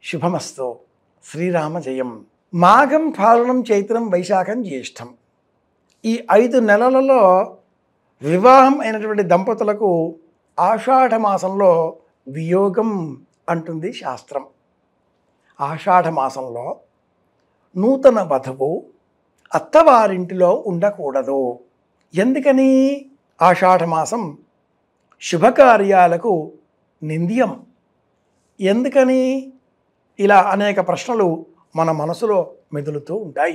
శుభమస్తు. శ్రీరామ జయం. మాఘం, ఫాల్గుణం, చైత్రం, వైశాఖం, జ్యేష్టం ఈ 5 నెలలలో వివాహం అయినటువంటి దంపతులకు ఆషాఢ మాసంలో వియోగం అంటుంది శాస్త్రం. ఆషాఢ మాసంలో నూతన వధువు అత్తవారింటిలో ఉండకూడదు. ఎందుకని? ఆషాఢ మాసం శుభకార్యాలకు నింద్యం. ఎందుకని? ఇలా అనేక ప్రశ్నలు మన మనసులో మెదులుతూ ఉంటాయి.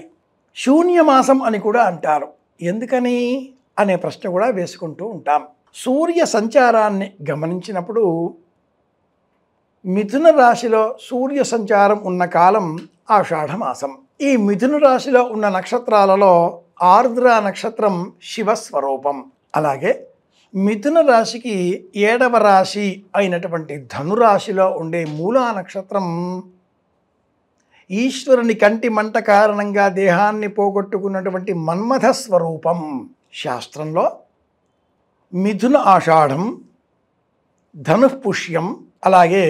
శూన్యమాసం అని కూడా అంటారు. ఎందుకని అనే ప్రశ్న కూడా వేసుకుంటూ ఉంటాం. సూర్య సంచారాన్ని గమనించినప్పుడు మిథున రాశిలో సూర్య సంచారం ఉన్న కాలం ఆషాఢ మాసం. ఈ మిథున రాశిలో ఉన్న నక్షత్రాలలో ఆర్ద్ర నక్షత్రం శివస్వరూపం. అలాగే మిథున రాశికి 7వ రాశి అయినటువంటి ధనురాశిలో ఉండే మూలా నక్షత్రం ఈశ్వరుని కంటి మంట కారణంగా దేహాన్ని పోగొట్టుకున్నటువంటి మన్మథ స్వరూపం. శాస్త్రంలో మిథున ఆషాఢం, ధనుఃపుష్యం, అలాగే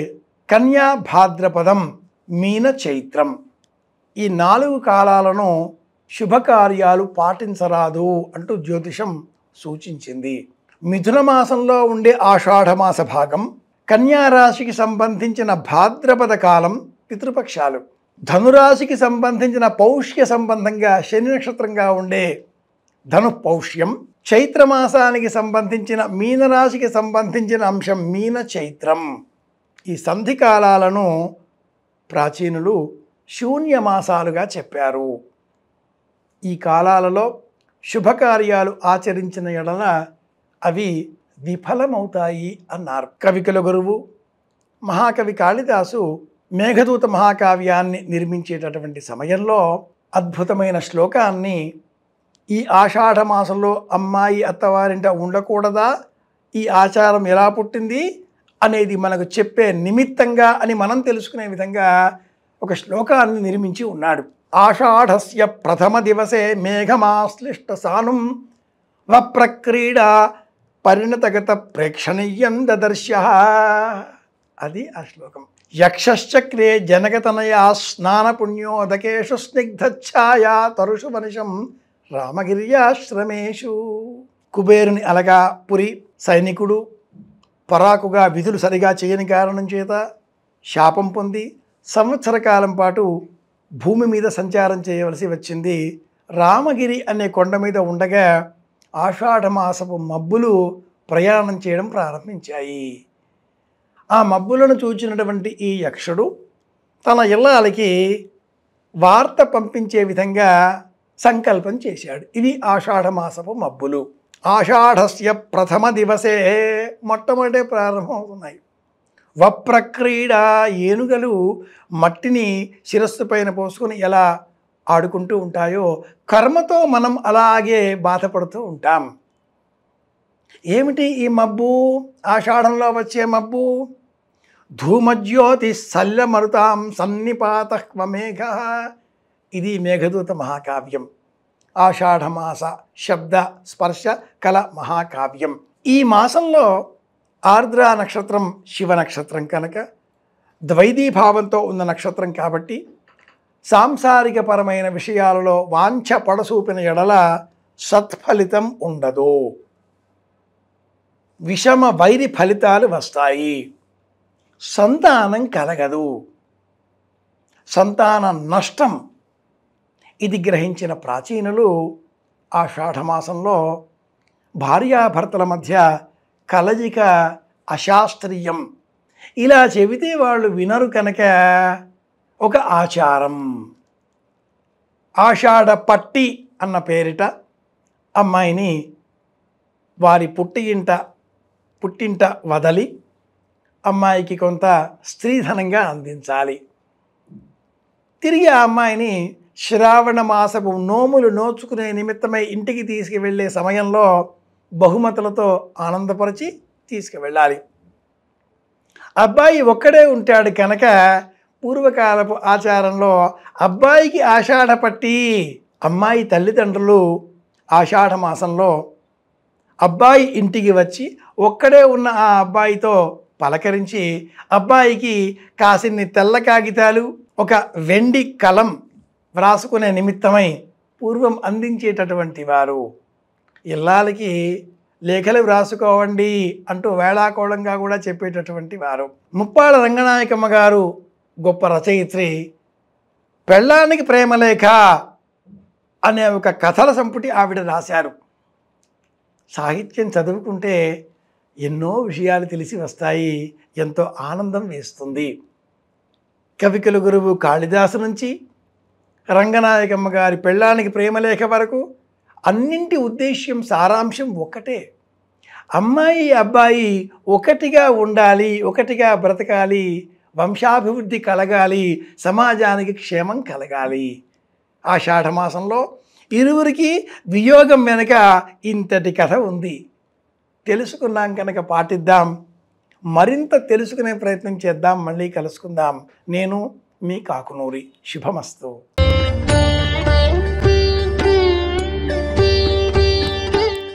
కన్యా భాద్రపదం, మీన చైత్రం ఈ 4 కాలాలను శుభకార్యాలు పాటించరాదు అంటూ జ్యోతిషం సూచించింది. మిథున మాసంలో ఉండే ఆషాఢమాస భాగం, కన్యారాశికి సంబంధించిన భాద్రపద కాలం పితృపక్షాలు, ధనురాశికి సంబంధించిన పౌష్య సంబంధంగా శని నక్షత్రంగా ఉండే ధనుపౌష్యం, చైత్రమాసానికి సంబంధించిన మీనరాశికి సంబంధించిన అంశం మీన చైత్రం. ఈ సంధి కాలాలను ప్రాచీనులు శూన్యమాసాలుగా చెప్పారు. ఈ కాలాలలో శుభకార్యాలు ఆచరించిన ఎడల అవి విఫలమవుతాయి అన్నారు. కవికుల గురువు మహాకవి కాళిదాసు మేఘదూత మహాకావ్యాన్ని నిర్మించేటటువంటి సమయంలో అద్భుతమైన శ్లోకాన్ని ఈ ఆషాఢ మాసంలో అమ్మాయి అత్తవారింట ఉండకూడదా, ఈ ఆచారం ఎలా పుట్టింది అనేది మనకు చెప్పే నిమిత్తంగా అని మనం తెలుసుకునే విధంగా ఒక శ్లోకాన్ని నిర్మించి ఉన్నాడు. ఆషాఢస్య ప్రథమ దివసే మేఘమాశ్లిష్ట సానుం వప్రక్రీడా పరిణతగత ప్రేక్షణీయం దదర్శ. అది ఆ శ్లోకం. యక్షశ్చక్రే జనకతనయా స్నాన పుణ్యోదకేషు స్నిగ్ధఛాయా తరుషు మనిషం రామగిర్యాశ్రమేషు. కుబేరుని అలగా పురి సైనికుడు పరాకుగా విధులు సరిగా చేయని కారణం చేత శాపం పొంది సంవత్సర కాలం పాటు భూమి మీద సంచారం చేయవలసి వచ్చింది. రామగిరి అనే కొండ మీద ఉండగా ఆషాఢమాసపు మబ్బులు ప్రయాణం చేయడం ప్రారంభించాయి. ఆ మబ్బులను చూచినటువంటి ఈ యక్షుడు తన ఇల్లాలకి వార్త పంపించే విధంగా సంకల్పం చేశాడు. ఇది ఆషాఢమాసపు మబ్బులు. ఆషాఢస్య ప్రథమ దివసే మొట్టమొదటే ప్రారంభమవుతున్నాయి. వప్రక్రీడ ఏనుగలు మట్టిని శిరస్సు పైన పోసుకొని ఎలా ఆడుకుంటూ ఉంటాయో కర్మతో మనం అలాగే బాధపడుతూ ఉంటాం. ఏమిటి ఈ మబ్బు? ఆషాఢంలో వచ్చే మబ్బు ధూమజ్యోతి సల్లమరుతాం సన్నిపాతః. ఇది మేఘదూత మహాకావ్యం. ఆషాఢమాస శబ్ద స్పర్శ కల మహాకావ్యం. ఈ మాసంలో ఆర్ద్ర నక్షత్రం శివ నక్షత్రం కనుక ద్వైదీభావంతో ఉన్న నక్షత్రం కాబట్టి సాంసారిక పరమైన విషయాలలో వాంఛ పడసూపిన ఎడల సత్ఫలితం ఉండదు. విషమ వైరి ఫలితాలు వస్తాయి. సంతానం కలగదు. సంతాన నష్టం. ఇది గ్రహించిన ప్రాచీనులు ఆషాఢమాసంలో భార్యాభర్తల మధ్య కలయిక అశాస్త్రీయం. ఇలా చెబితే వాళ్ళు వినరు కనుక ఒక ఆచారం ఆషాఢ పట్టి అన్న పేరిట అమ్మాయిని వారి పుట్టింట వదలి అమ్మాయికి కొంత స్త్రీధనంగా అందించాలి. తిరిగి ఆ అమ్మాయిని శ్రావణ మాసపు నోములు నోచుకునే నిమిత్తమై ఇంటికి తీసుకువెళ్ళే సమయంలో బహుమతులతో ఆనందపరిచి తీసుకువెళ్ళాలి. అబ్బాయి ఒక్కడే ఉంటాడు కనుక పూర్వకాలపు ఆచారంలో అబ్బాయికి ఆషాఢ పట్టి. అమ్మాయి తల్లిదండ్రులు ఆషాఢ మాసంలో అబ్బాయి ఇంటికి వచ్చి ఒక్కడే ఉన్న ఆ అబ్బాయితో పలకరించి అబ్బాయికి కాసిన్ని తెల్ల కాగితాలు ఒక వెండి కలం వ్రాసుకునే నిమిత్తమై పూర్వం అందించేటటువంటి వారు. ఇల్లాలకి లేఖలు వ్రాసుకోవండి అంటూ వేళాకోళంగా కూడా చెప్పేటటువంటి వారు. ముప్పాళ్ళ రంగనాయకమ్మ గారు గొప్ప రచయిత్రి. పెళ్ళానికి ప్రేమలేఖ అనే ఒక కథల సంపుటి ఆవిడ రాశారు. సాహిత్యం చదువుకుంటే ఎన్నో విషయాలు తెలిసి వస్తాయి, ఎంతో ఆనందం వేస్తుంది. కవికుల గురువు కాళిదాసు నుంచి రంగనాయకమ్మ గారి పెళ్ళానికి ప్రేమలేఖ వరకు అన్నింటి ఉద్దేశ్యం, సారాంశం ఒకటే. అమ్మాయి అబ్బాయి ఒకటిగా ఉండాలి, ఒకటిగా బ్రతకాలి, వంశాభివృద్ధి కలగాలి, సమాజానికి క్షేమం కలగాలి. ఆషాఢమాసంలో ఇరువురికి వియోగం వెనుక ఇంతటి కథ ఉంది. తెలుసుకున్నాం కనుక పాటిద్దాం, మరింత తెలుసుకునే ప్రయత్నం చేద్దాం. మళ్ళీ కలుసుకుందాం. నేను మీ కాకునూరి. శుభమస్తు.